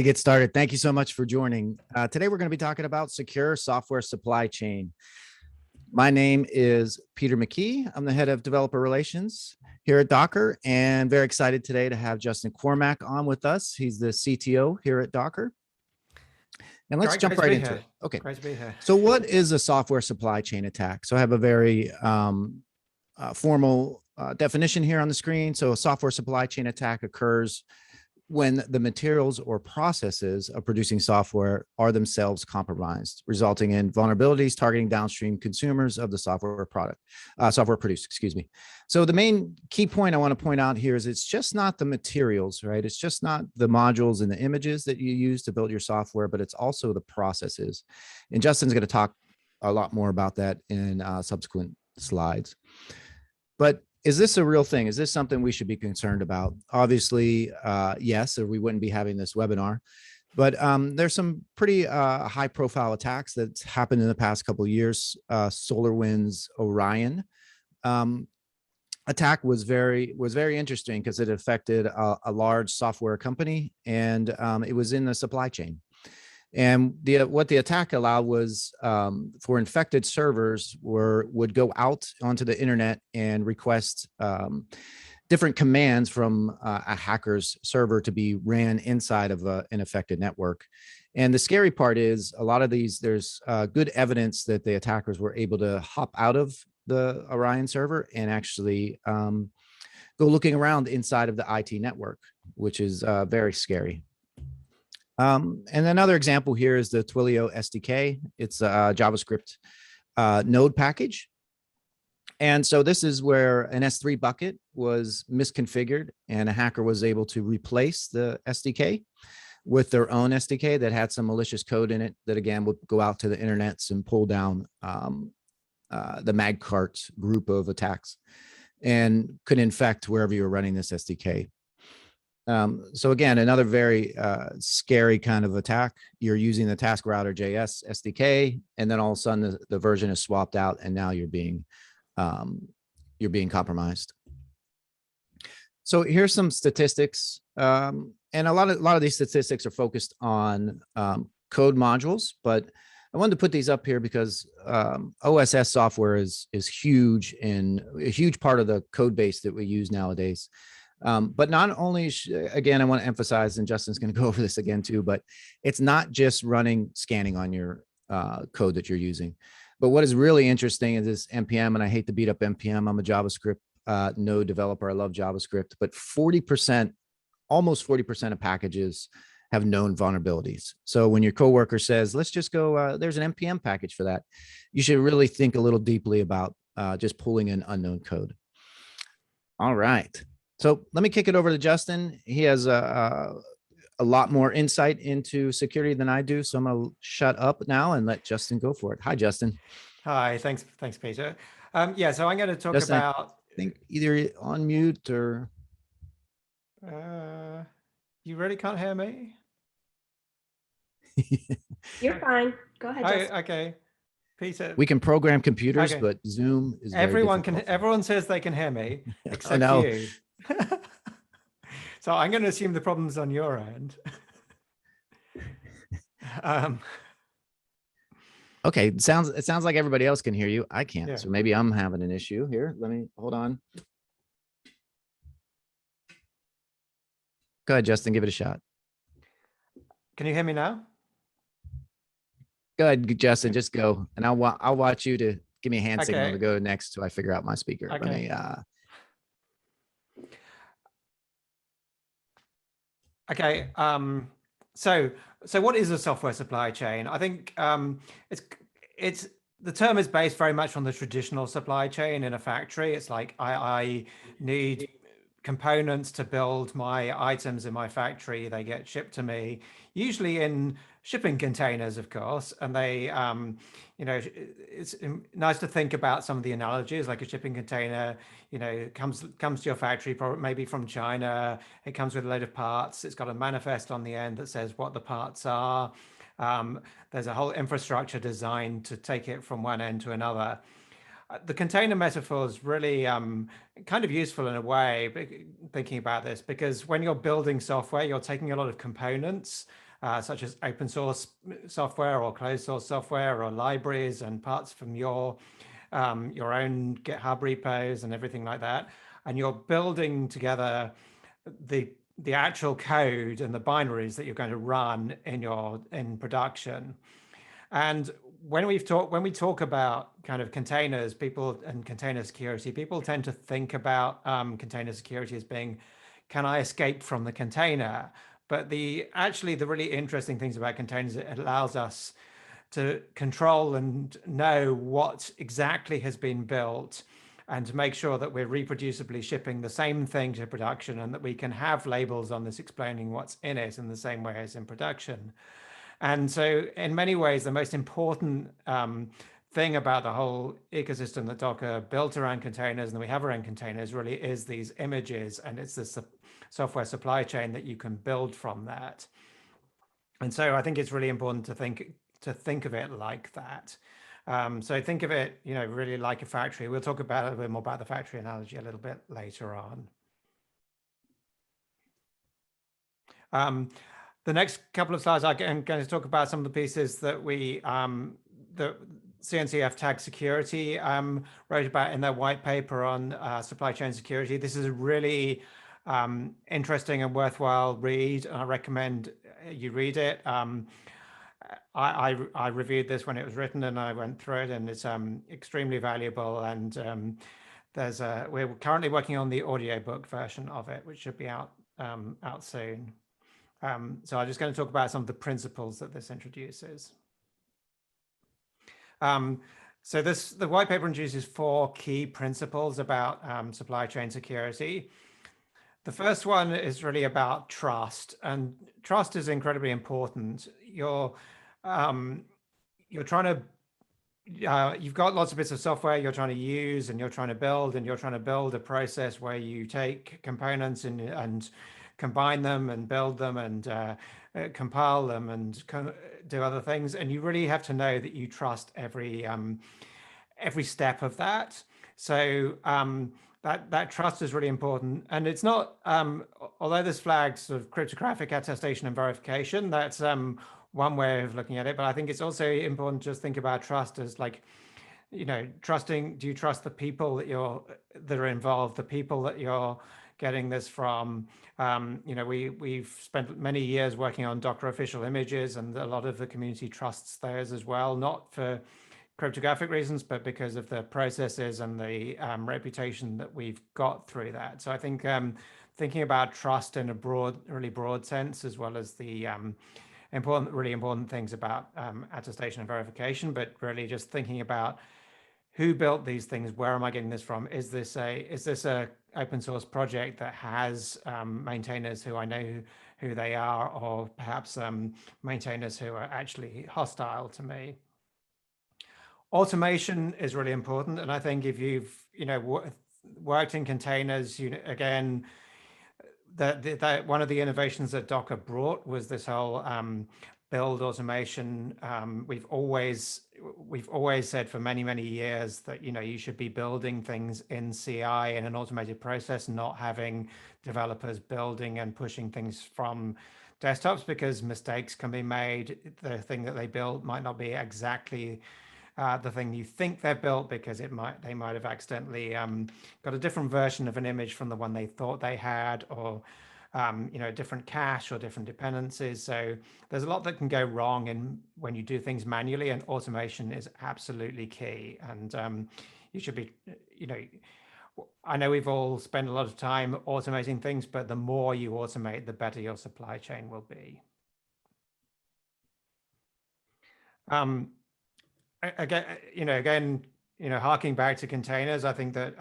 To get started, thank you so much for joining. Today, we're going to be talking about secure software supply chain. My name is Peter McKee. I'm the head of developer relations here at Docker, and very excited today to have Justin Cormack on with us. He's the CTO here at Docker. And let's jump right into it. Okay. Great to be here. So what is a software supply chain attack? So I have a very formal definition here on the screen. So a software supply chain attack occurs when the materials or processes of producing software are themselves compromised, resulting in vulnerabilities targeting downstream consumers of the software produced, excuse me. So the main key point I want to point out here is it's just not the materials, right? It's just not the modules and the images that you use to build your software, but it's also the processes. And Justin's going to talk a lot more about that in subsequent slides. But is this a real thing? Is this something we should be concerned about? Obviously, yes, or we wouldn't be having this webinar. But there's some pretty high profile attacks that's happened in the past couple of years. SolarWinds Orion attack was very interesting because it affected a large software company, and it was in the supply chain. And what the attack allowed was for infected servers would go out onto the internet and request different commands from a hacker's server to be ran inside of an affected network. And the scary part is a lot of these, there's good evidence that the attackers were able to hop out of the Orion server and actually go looking around inside of the IT network, which is very scary. And another example here is the Twilio SDK. It's a JavaScript node package. And so this is where an S3 bucket was misconfigured and a hacker was able to replace the SDK with their own SDK that had some malicious code in it that, again, would go out to the internets and pull down the Magcart group of attacks and could infect wherever you're running this SDK. So again, another very scary kind of attack. You're using the task router JS SDK, and then all of a sudden the version is swapped out, and now you're being compromised. So here's some statistics, and a lot of these statistics are focused on code modules, but I wanted to put these up here because OSS software is huge and a huge part of the code base that we use nowadays. But not only, again, I want to emphasize, and Justin's going to go over this again too, but it's not just running scanning on your code that you're using. But what is really interesting is this NPM, and I hate to beat up NPM. I'm a JavaScript node developer. I love JavaScript, but 40%, almost 40% of packages have known vulnerabilities. So when your coworker says, let's just go, there's an NPM package for that, you should really think a little deeply about just pulling in unknown code. All right. So let me kick it over to Justin. He has a lot more insight into security than I do. So I'm going to shut up now and let Justin go for it. Hi, Justin. Hi, thanks, Peter. Yeah, so I'm going to talk Justin, about. I think either on mute or. You really can't hear me? You're fine. Go ahead, Justin. Okay. Peter. We can program computers, but Zoom is everyone says they can hear me except you. So I'm going to assume the problem's on your end. Okay, it sounds like everybody else can hear you. I can't, so maybe I'm having an issue here. Let me hold on. Go ahead, Justin, give it a shot. Can you hear me now? Go ahead, Justin, just go, and I'll watch you to give me a hand signal to go next till I figure out my speaker. Okay. Let me, Okay. So what is a software supply chain? I think it's the term is based very much on the traditional supply chain in a factory. It's like I need components to build my items in my factory. They get shipped to me, usually in shipping containers, of course. And they, it's nice to think about some of the analogies, like a shipping container, comes to your factory, probably maybe from China. It comes with a load of parts. It's got a manifest on the end that says what the parts are. There's a whole infrastructure designed to take it from one end to another. The container metaphor is really kind of useful in a way, thinking about this, because when you're building software, you're taking a lot of components such as open source software or closed source software or libraries and parts from your own GitHub repos and everything like that. And you're building together the actual code and the binaries that you're going to run in production. And when we talk about kind of containers, and container security, people tend to think about container security as being, can I escape from the container? But actually the really interesting things about containers, it allows us to control and know what exactly has been built, and to make sure that we're reproducibly shipping the same thing to production, and that we can have labels on this explaining what's in it in the same way as in production. And so in many ways, the most important thing about the whole ecosystem that Docker built around containers, and we have around containers, really is these images, and it's this software supply chain that you can build from that. And so I think it's really important to think of it like that. So think of it, really like a factory. We'll talk about a little bit more about the factory analogy a little bit later on. The next couple of slides, I'm going to talk about some of the pieces that the CNCF Tag Security wrote about in their white paper on supply chain security. This is a really interesting and worthwhile read, and I recommend you read it. I reviewed this when it was written, and I went through it, and it's extremely valuable. And we're currently working on the audiobook version of it, which should be out soon. So I'm just going to talk about some of the principles that this introduces. So the white paper introduces 4 key principles about supply chain security. The first one is really about trust, and trust is incredibly important. You're trying to you've got lots of bits of software you're trying to use, and you're trying to build a process where you take components and combine them and build them and compile them and do other things. And you really have to know that you trust every step of that. So that trust is really important. And it's not, although this flags sort of cryptographic attestation and verification, that's one way of looking at it. But I think it's also important to just think about trust as like, trusting, do you trust the people that are involved, the people that you're getting this from? We've spent many years working on Docker official images, and a lot of the community trusts those as well, not for cryptographic reasons, but because of the processes and the reputation that we've got through that. So I think thinking about trust in a really broad sense, as well as the really important things about attestation and verification, but really just thinking about who built these things, where am I getting this from? Is this a open source project that has maintainers who I know who they are, or perhaps maintainers who are actually hostile to me? Automation is really important, and I think if you've worked in containers, again, that one of the innovations that Docker brought was this whole build automation. We've always said for many years that you should be building things in CI in an automated process, not having developers building and pushing things from desktops, because mistakes can be made. The thing that they built might not be exactly the thing you think they've built, because they might have accidentally got a different version of an image from the one they thought they had, or different cache or different dependencies. So there's a lot that can go wrong when you do things manually, and automation is absolutely key. And you should be, I know we've all spent a lot of time automating things, but the more you automate, the better your supply chain will be. Again, harking back to containers, I think that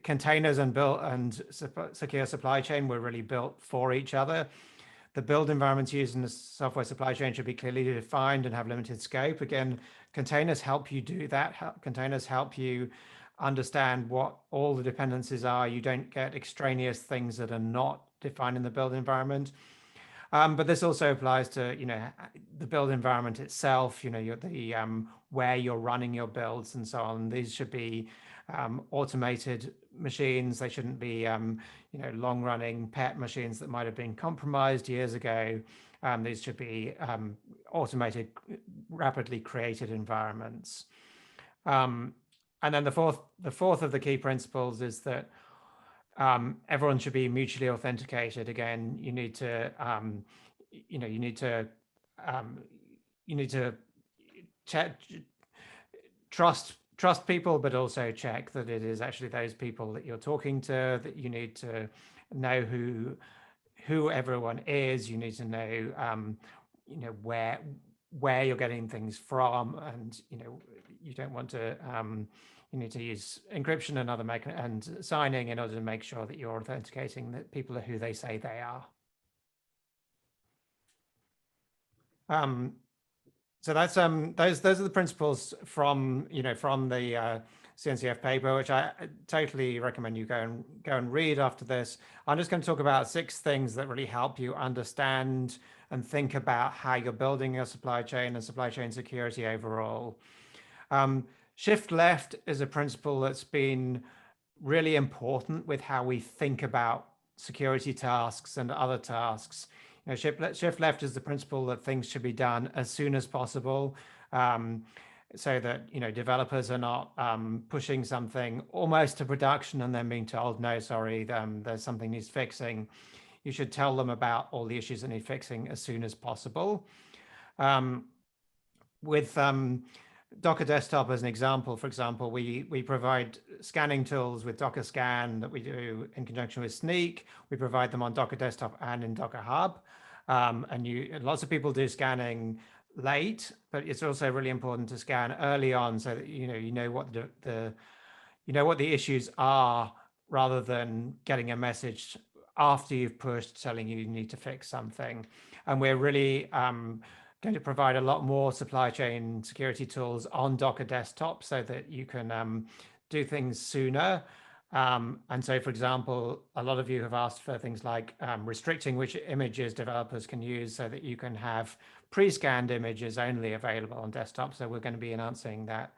containers and secure supply chain were really built for each other. The build environments used in the software supply chain should be clearly defined and have limited scope. Again, containers help you do that. Containers help you understand what all the dependencies are. You don't get extraneous things that are not defined in the build environment. But this also applies to, the build environment itself, where you're running your builds and so on. These should be automated machines. They shouldn't be, long-running pet machines that might have been compromised years ago. These should be automated, rapidly created environments. And then the fourth of the key principles is that everyone should be mutually authenticated. Again, you need to trust people, but also check that it is actually those people that you're talking to. That you need to know who everyone is. You need to know where you're getting things from, and you don't want to you need to use encryption and other and signing in order to make sure that you're authenticating that people are who they say they are. So that's those are the principles from from the CNCF paper, which I totally recommend you go and read after this. I'm just going to talk about 6 things that really help you understand and think about how you're building your supply chain and supply chain security overall. Shift left is a principle that's been really important with how we think about security tasks and other tasks. Shift left is the principle that things should be done as soon as possible, so that developers are not pushing something almost to production and then being told, no, sorry, there's something needs fixing. You should tell them about all the issues that need fixing as soon as possible. With Docker Desktop as an example, for example, we provide scanning tools with Docker Scan that we do in conjunction with Sneak. We provide them on Docker Desktop and in Docker Hub. And lots of people do scanning late, but it's also really important to scan early on so that you know what the issues are, rather than getting a message after you've pushed telling you need to fix something. And we're really going to provide a lot more supply chain security tools on Docker Desktop so that you can do things sooner. And so, for example, a lot of you have asked for things like restricting which images developers can use so that you can have pre-scanned images only available on desktop. So we're going to be announcing that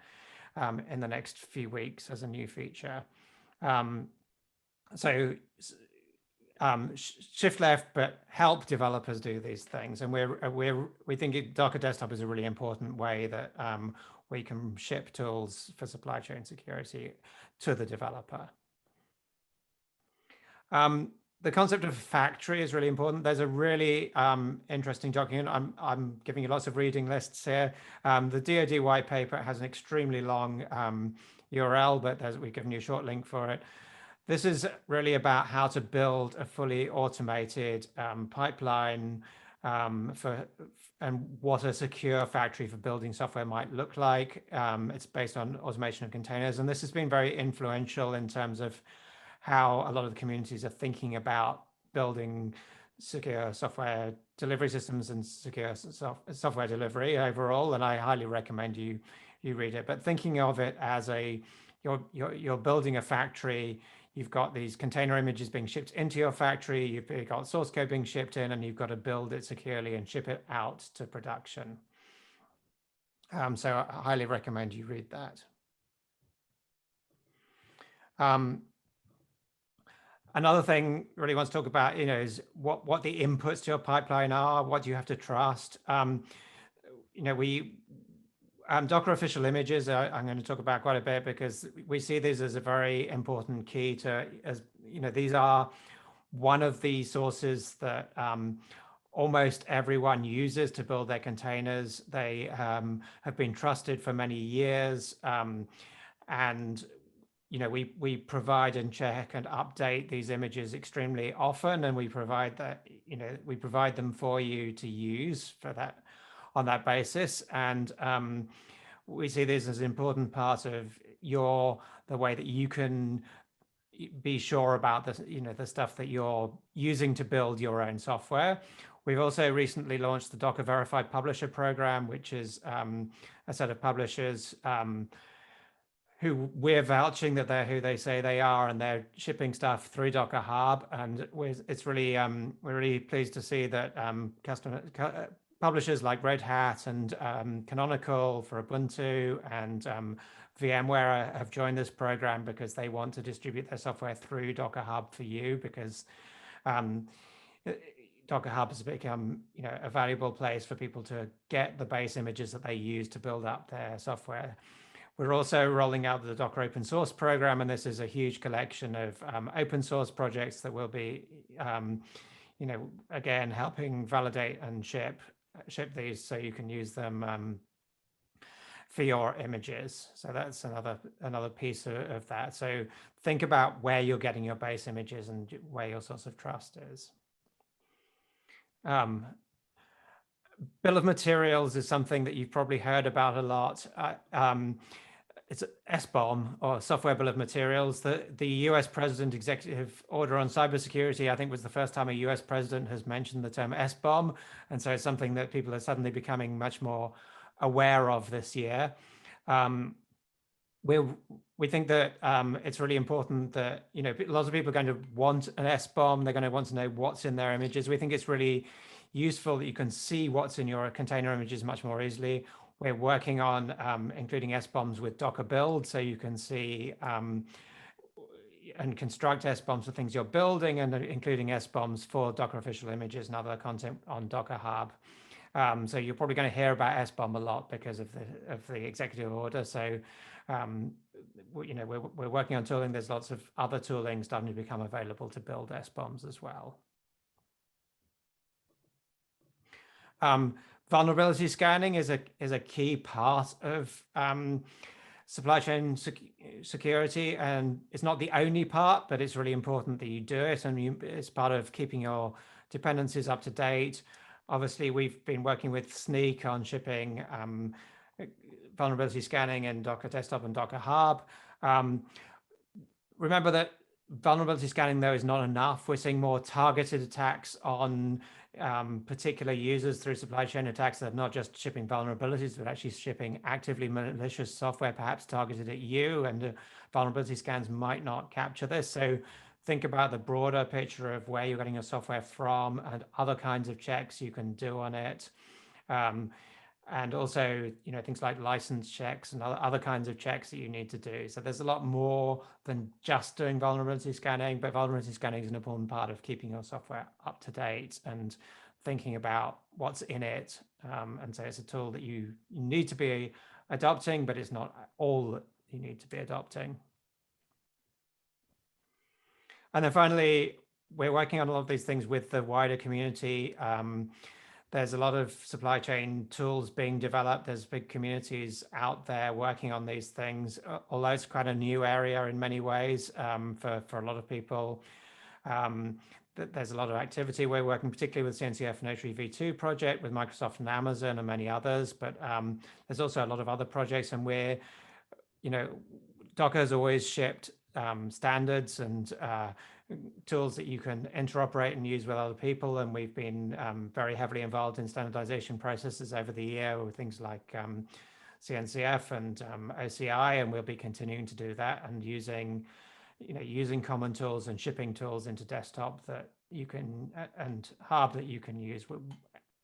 in the next few weeks as a new feature. Shift left, but help developers do these things. And we think Docker Desktop is a really important way that we can ship tools for supply chain security to the developer. The concept of factory is really important. There's a really interesting document. I'm giving you lots of reading lists here. The DoD white paper has an extremely long URL, but we've given you a short link for it. This is really about how to build a fully automated pipeline and what a secure factory for building software might look like. It's based on automation of containers, and this has been very influential in terms of how a lot of the communities are thinking about building secure software delivery systems and secure software delivery overall. And I highly recommend you read it. But thinking of it as you're building a factory. You've got these container images being shipped into your factory. You've got source code being shipped in, and you've got to build it securely and ship it out to production. So I highly recommend you read that. Another thing I really want to talk about, is what the inputs to your pipeline are. What do you have to trust? Docker official images, I'm going to talk about quite a bit because we see these as a very important key to, these are one of the sources that almost everyone uses to build their containers. They have been trusted for many years. And we provide and check and update these images extremely often, and we provide them for you to use for that on that basis. And we see this as an important part of the way that you can be sure about the stuff that you're using to build your own software. We've also recently launched the Docker Verified Publisher Program, which is a set of publishers who we're vouching that they're who they say they are, and they're shipping stuff through Docker Hub. And it's really we're really pleased to see that publishers like Red Hat and Canonical for Ubuntu and VMware have joined this program because they want to distribute their software through Docker Hub for you, because Docker Hub has become, a valuable place for people to get the base images that they use to build up their software. We're also rolling out the Docker open source program, and this is a huge collection of open source projects that will be, again, helping validate and ship these so you can use them for your images. So that's another piece of that. So think about where you're getting your base images and where your source of trust is. Bill of materials is something that you've probably heard about a lot. It's SBOM, or Software Bill of Materials. The US President Executive Order on Cybersecurity, I think, was the first time a US president has mentioned the term SBOM. And so it's something that people are suddenly becoming much more aware of this year. We think that it's really important that, lots of people are going to want an SBOM. They're going to want to know what's in their images. We think it's really useful that you can see what's in your container images much more easily. We're working on including SBOMs with Docker build, so you can see and construct SBOMs for things you're building, and including SBOMs for Docker official images and other content on Docker Hub. So you're probably going to hear about SBOM a lot because of the executive order. So we're working on tooling. There's lots of other tooling starting to become available to build SBOMs as well. Vulnerability scanning is a key part of supply chain security, and it's not the only part, but it's really important that you do it, and it's part of keeping your dependencies up to date. Obviously, we've been working with Sneak on shipping vulnerability scanning in Docker Desktop and Docker Hub. Remember that vulnerability scanning, though, is not enough. We're seeing more targeted attacks on particular users through supply chain attacks that are not just shipping vulnerabilities, but actually shipping actively malicious software, perhaps targeted at you, and vulnerability scans might not capture this. So think about the broader picture of where you're getting your software from and other kinds of checks you can do on it. And also, things like license checks and other kinds of checks that you need to do. So there's a lot more than just doing vulnerability scanning, but vulnerability scanning is an important part of keeping your software up to date and thinking about what's in it. And so it's a tool that you need to be adopting, but it's not all that you need to be adopting. And then finally, we're working on a lot of these things with the wider community. There's a lot of supply chain tools being developed. There's big communities out there working on these things, although it's quite a new area in many ways for a lot of people. There's a lot of activity. We're working particularly with CNCF Notary V2 project with Microsoft and Amazon and many others, but there's also a lot of other projects, and Docker has always shipped standards and tools that you can interoperate and use with other people. And we've been very heavily involved in standardization processes over the year with things like CNCF and OCI, and we'll be continuing to do that and using common tools and shipping tools into desktop that you can and Hub that you can use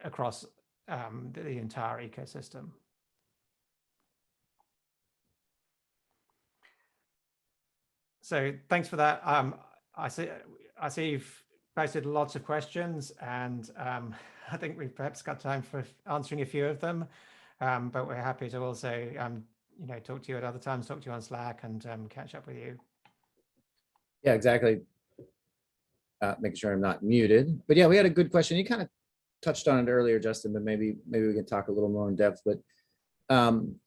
across the entire ecosystem. So thanks for that. I see you've posted lots of questions, and I think we've perhaps got time for answering a few of them. But we're happy to also, talk to you at other times, talk to you on Slack, and catch up with you. Yeah, exactly. Making sure I'm not muted. But yeah, we had a good question. You kind of touched on it earlier, Justin, but maybe we can talk a little more in depth. But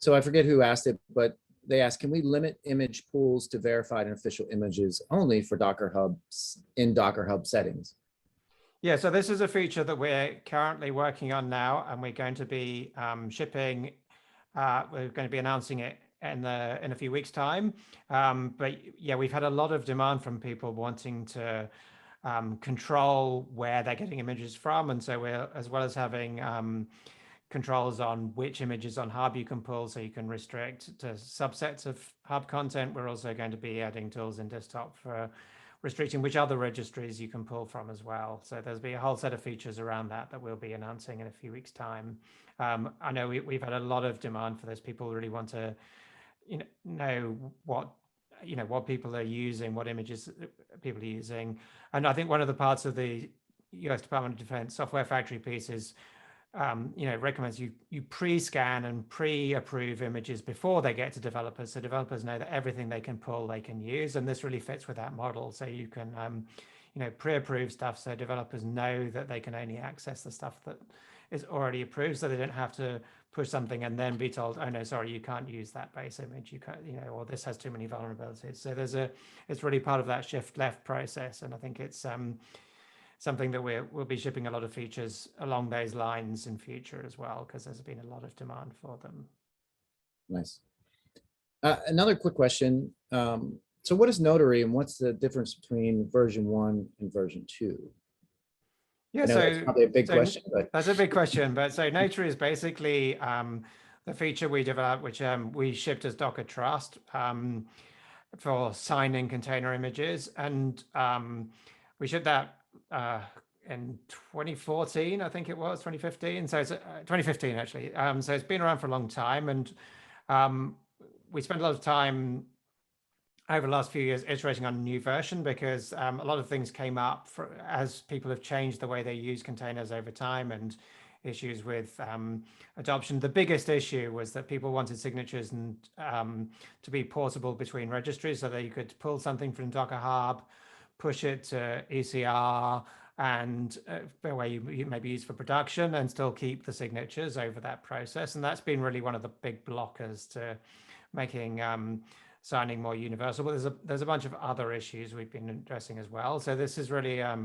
so I forget who asked it, but they asked, can we limit image pools to verified and official images only for Docker Hubs in Docker Hub settings? Yeah, so this is a feature that we're currently working on now, and we're going to be shipping. We're going to be announcing it in a few weeks' time. But yeah, we've had a lot of demand from people wanting to control where they're getting images from, and so we're, as well as having controls on which images on Hub you can pull, so you can restrict to subsets of Hub content. We're also going to be adding tools in desktop for restricting which other registries you can pull from as well. So there's be a whole set of features around that we'll be announcing in a few weeks' time. I know we've had a lot of demand for this. People really want to know what people are using, what images people are using. And I think one of the parts of the US Department of Defense software factory piece is, recommends you pre-scan and pre-approve images before they get to developers, so developers know that everything they can pull they can use, and this really fits with that model. So you can pre-approve stuff so developers know that they can only access the stuff that is already approved, so they don't have to push something and then be told, oh no, sorry, you can't use that base image, you can't, or this has too many vulnerabilities. So it's really part of that shift left process, and I think it's something that we'll be shipping a lot of features along those lines in future as well, because there's been a lot of demand for them. Nice. Another quick question. So what is Notary, and what's the difference between version 1 and version 2? Yeah, so that's probably a big question, but that's a big question. But so Notary is basically the feature we developed, which we shipped as Docker Trust for signing container images, and we shipped that in 2014, I think it was 2015. So it's 2015 actually. So it's been around for a long time, and we spent a lot of time over the last few years iterating on a new version, because a lot of things came up as people have changed the way they use containers over time, and issues with adoption. The biggest issue was that people wanted signatures and to be portable between registries, so that you could pull something from Docker Hub, push it to ECR, and where you maybe use for production, and still keep the signatures over that process. And that's been really one of the big blockers to making signing more universal. But there's a bunch of other issues we've been addressing as well. So this is really a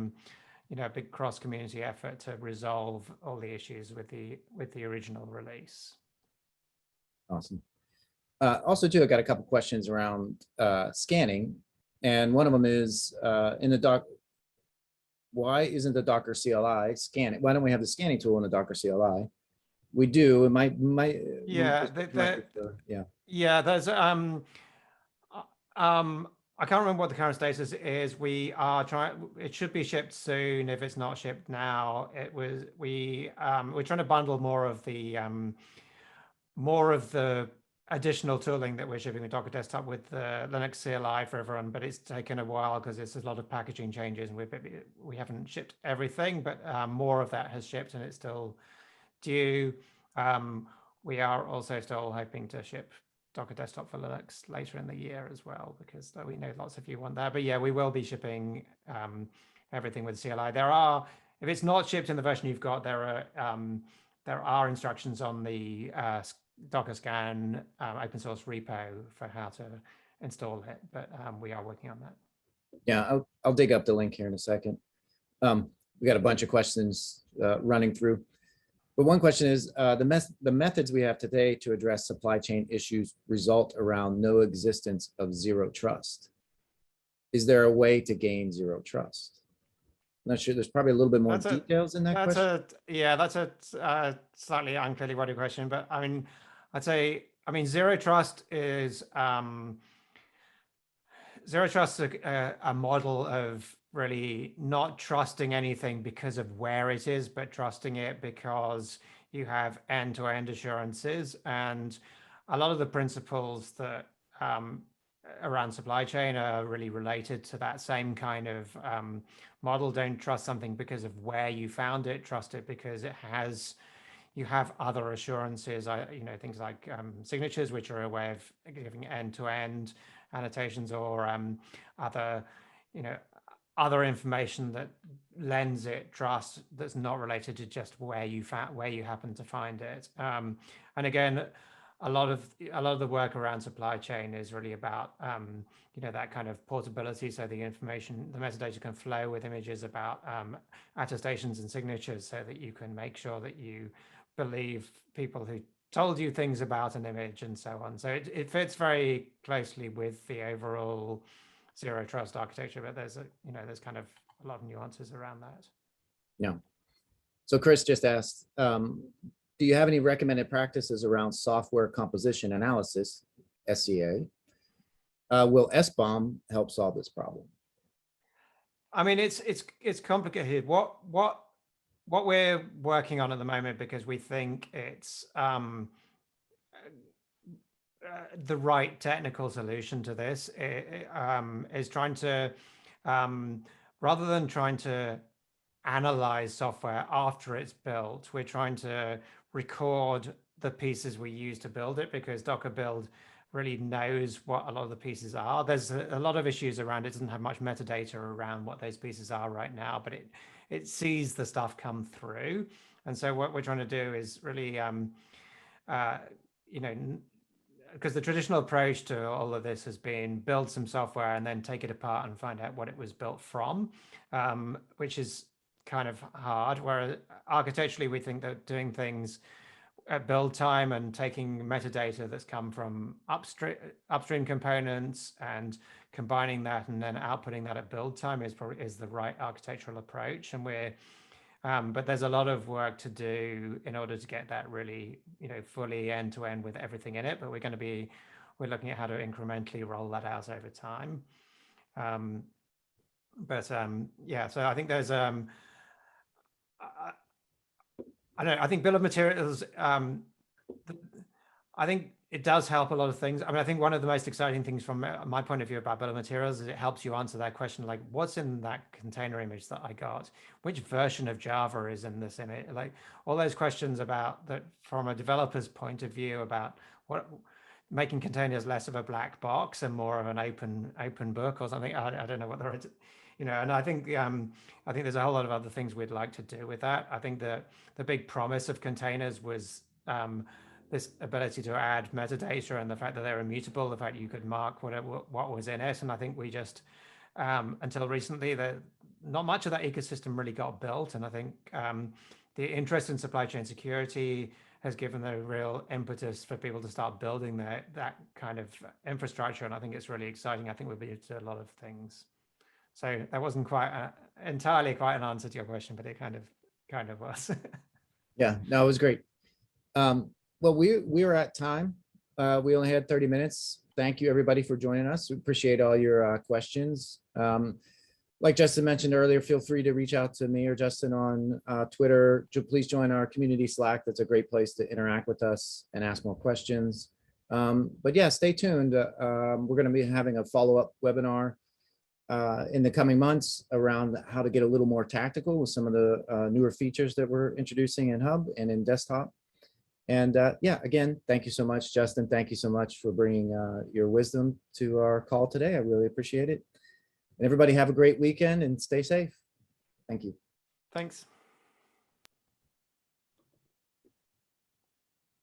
big cross-community effort to resolve all the issues with the original release. Awesome. Also, too, I got a couple questions around scanning, and one of them is in the doc. Why isn't the Docker CLI scanning? Why don't we have the scanning tool in the Docker CLI? We do. It might. Yeah. Yeah. There's I can't remember what the current status is. We are trying. It should be shipped soon. If it's not shipped now, we're trying to bundle more of the additional tooling that we're shipping with Docker Desktop with the Linux CLI for everyone. But it's taken a while because there's a lot of packaging changes, and we haven't shipped everything. But more of that has shipped, and it's still due. We are also still hoping to ship Docker Desktop for Linux later in the year as well, because we know lots of you want that. But yeah, we will be shipping everything with CLI. If it's not shipped in the version you've got, there are instructions on the Docker Scan open source repo for how to install it, but we are working on that. Yeah, I'll dig up the link here in a second. We got a bunch of questions running through. But one question is, the methods we have today to address supply chain issues result around no existence of zero trust. Is there a way to gain zero trust? I'm not sure. There's probably a little bit more details in that question. That's a slightly unclearly worded question, but I mean, I'd say, zero trust is a model of really not trusting anything because of where it is, but trusting it because you have end-to-end assurances. And a lot of the principles that around supply chain are really related to that same kind of model. Don't trust something because of where you found it. Trust it because you have other assurances, things like signatures, which are a way of giving end-to-end annotations, or other information that lends it trust that's not related to just where you happen to find it. And again, a lot of the work around supply chain is really about that kind of portability, so the metadata can flow with images about attestations and signatures, so that you can make sure that you believe people who told you things about an image and so on. So it fits very closely with the overall zero trust architecture, but there's kind of a lot of nuances around that. Yeah. So Chris just asked, do you have any recommended practices around software composition analysis, SCA? Will SBOM help solve this problem? I mean, it's complicated. What we're working on at the moment, because we think it's the right technical solution to this, is trying to, rather than trying to analyze software after it's built. We're trying to record the pieces we use to build it, because Docker build really knows what a lot of the pieces are. There's a lot of issues around it. Doesn't have much metadata around what those pieces are right now, but it sees the stuff come through. And so what we're trying to do is really, you know, because the traditional approach to all of this has been build some software and then take it apart and find out what it was built from, which is kind of hard. Whereas architecturally, we think that doing things at build time and taking metadata that's come from upstream components and combining that and then outputting that at build time is the right architectural approach. And we're but there's a lot of work to do in order to get that really, you know, fully end to end with everything in it. But we're looking at how to incrementally roll that out over time. Yeah, so I think there's I don't know. I think bill of materials. I think it does help a lot of things. I mean, I think one of the most exciting things from my point of view about bill of materials is it helps you answer that question, like, what's in that container image that I got? Which version of Java is in this image? Like all those questions about that from a developer's point of view about what making containers less of a black box and more of an open book or something. I don't know what the right, you know, and I think there's a whole lot of other things we'd like to do with that. I think the big promise of containers was this ability to add metadata and the fact that they're immutable, the fact you could mark what was in it. And I think we just, until recently, not much of that ecosystem really got built. And I think the interest in supply chain security has given the real impetus for people to start building that kind of infrastructure. And I think it's really exciting. I think we'll be able to do a lot of things. So that wasn't quite entirely quite an answer to your question, but it kind of was. Yeah, no, it was great. Well, we are at time. We only had 30 minutes. Thank you, everybody, for joining us. We appreciate all your questions. Like Justin mentioned earlier, feel free to reach out to me or Justin on Twitter. Please join our community Slack. That's a great place to interact with us and ask more questions. But yeah, stay tuned. We're going to be having a follow-up webinar in the coming months around how to get a little more tactical with some of the newer features that we're introducing in Hub and in Desktop. And yeah, again, thank you so much, Justin. Thank you so much for bringing your wisdom to our call today. I really appreciate it. And everybody have a great weekend and stay safe. Thank you. Thanks.